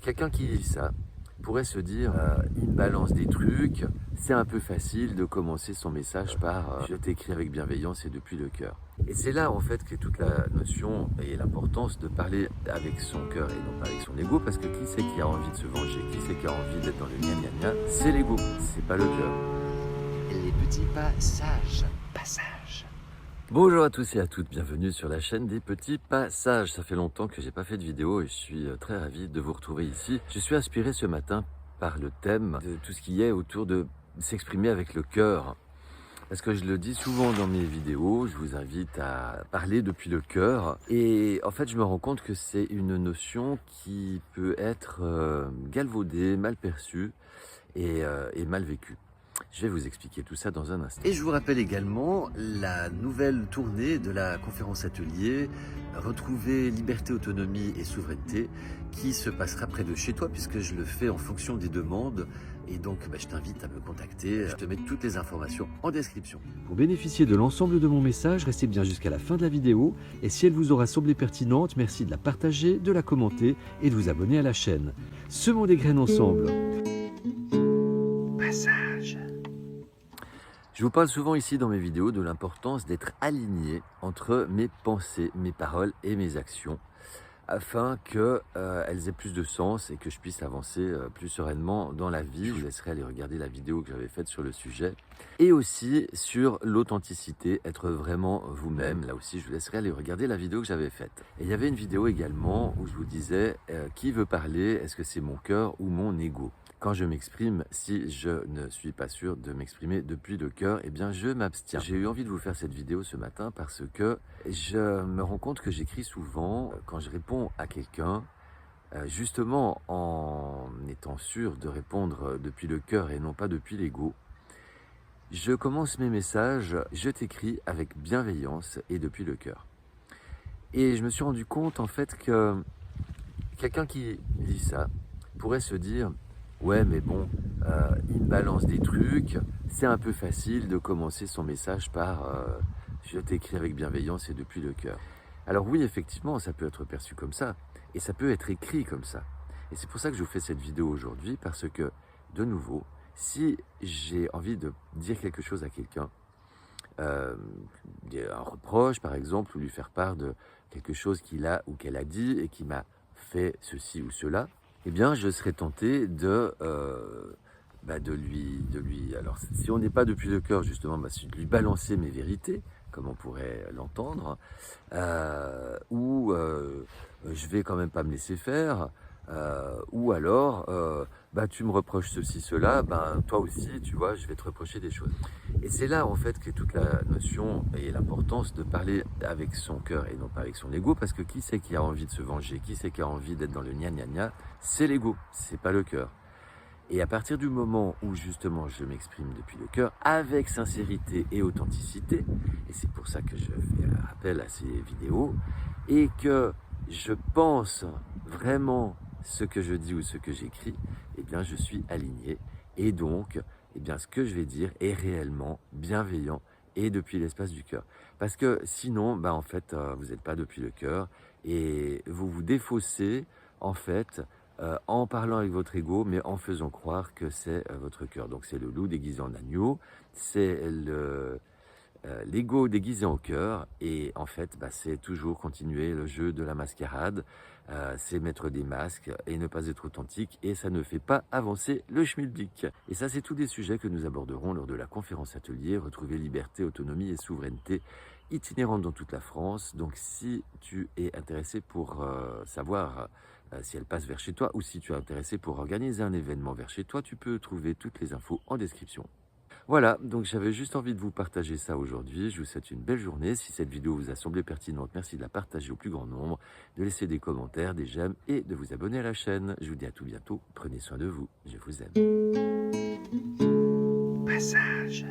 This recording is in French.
Quelqu'un qui lit ça pourrait se dire il me balance des trucs, c'est un peu facile de commencer son message par je t'écris avec bienveillance et depuis le cœur. Et c'est là en fait qu'est toute la notion et l'importance de parler avec son cœur et non pas avec son ego, parce que qui c'est qui a envie de se venger, qui c'est qui a envie d'être dans le gna gna gna, c'est l'ego, c'est pas le cœur. Les petits passages. Bonjour à tous et à toutes, bienvenue sur la chaîne des petits passages. Ça fait longtemps que j'ai pas fait de vidéo et je suis très ravi de vous retrouver ici. Je suis inspiré ce matin par le thème de tout ce qui est autour de s'exprimer avec le cœur. Parce que je le dis souvent dans mes vidéos, je vous invite à parler depuis le cœur. Et en fait, je me rends compte que c'est une notion qui peut être galvaudée, mal perçue et mal vécue. Je vais vous expliquer tout ça dans un instant. Et je vous rappelle également la nouvelle tournée de la conférence atelier Retrouver liberté, autonomie et souveraineté qui se passera près de chez toi, puisque je le fais en fonction des demandes. Et donc, je t'invite à me contacter. Je te mets toutes les informations en description. Pour bénéficier de l'ensemble de mon message, restez bien jusqu'à la fin de la vidéo. Et si elle vous aura semblé pertinente, merci de la partager, de la commenter et de vous abonner à la chaîne. Semons des graines ensemble. Passage. Je vous parle souvent ici dans mes vidéos de l'importance d'être aligné entre mes pensées, mes paroles et mes actions, afin qu'elles aient plus de sens et que je puisse avancer plus sereinement dans la vie. Je vous laisserai aller regarder la vidéo que j'avais faite sur le sujet. Et aussi sur l'authenticité, être vraiment vous-même. Là aussi, je vous laisserai aller regarder la vidéo que j'avais faite. Et il y avait une vidéo également où je vous disais qui veut parler, est-ce que c'est mon cœur ou mon ego ? Quand je m'exprime, si je ne suis pas sûr de m'exprimer depuis le cœur, eh bien je m'abstiens. J'ai eu envie de vous faire cette vidéo ce matin parce que je me rends compte que j'écris souvent quand je réponds à quelqu'un, justement en étant sûr de répondre depuis le cœur et non pas depuis l'ego. Je commence mes messages, je t'écris avec bienveillance et depuis le cœur. Et je me suis rendu compte en fait que quelqu'un qui lit ça pourrait se dire ouais, mais bon, il me balance des trucs, c'est un peu facile de commencer son message par je t'écris avec bienveillance et depuis le cœur. Alors oui, effectivement, ça peut être perçu comme ça, et ça peut être écrit comme ça. Et c'est pour ça que je vous fais cette vidéo aujourd'hui, parce que, de nouveau, si j'ai envie de dire quelque chose à quelqu'un, un reproche par exemple, ou lui faire part de quelque chose qu'il a ou qu'elle a dit et qui m'a fait ceci ou cela, eh bien, je serais tenté de lui. Alors, si on n'est pas depuis le cœur, justement, c'est de lui balancer mes vérités, comme on pourrait l'entendre, ou je vais quand même pas me laisser faire, ou alors, tu me reproches ceci, cela, toi aussi, tu vois, je vais te reprocher des choses. Et c'est là, en fait, qu'est toute la notion et l'importance de parler avec son cœur et non pas avec son ego, parce que qui c'est qui a envie de se venger, qui c'est qui a envie d'être dans le gna gna gna, c'est l'ego, c'est pas le cœur. Et à partir du moment où, justement, je m'exprime depuis le cœur, avec sincérité et authenticité, et c'est pour ça que je fais appel à ces vidéos, et que je pense vraiment ce que je dis ou ce que j'écris, eh bien, je suis aligné. Et donc, eh bien, ce que je vais dire est réellement bienveillant et depuis l'espace du cœur. Parce que sinon, en fait, vous n'êtes pas depuis le cœur et vous vous défaussez, en fait, en parlant avec votre ego, mais en faisant croire que c'est votre cœur. Donc, c'est le loup déguisé en agneau, c'est l'ego déguisé en cœur, et en fait, c'est toujours continuer le jeu de la mascarade, c'est mettre des masques et ne pas être authentique, et ça ne fait pas avancer le schmilblick. Et ça, c'est tous des sujets que nous aborderons lors de la conférence atelier Retrouver liberté, autonomie et souveraineté, itinérante dans toute la France. Donc, si tu es intéressé pour savoir si elle passe vers chez toi, ou si tu es intéressé pour organiser un événement vers chez toi, tu peux trouver toutes les infos en description. Voilà, donc j'avais juste envie de vous partager ça aujourd'hui. Je vous souhaite une belle journée. Si cette vidéo vous a semblé pertinente, merci de la partager au plus grand nombre, de laisser des commentaires, des j'aime et de vous abonner à la chaîne. Je vous dis à tout bientôt. Prenez soin de vous. Je vous aime. Passage.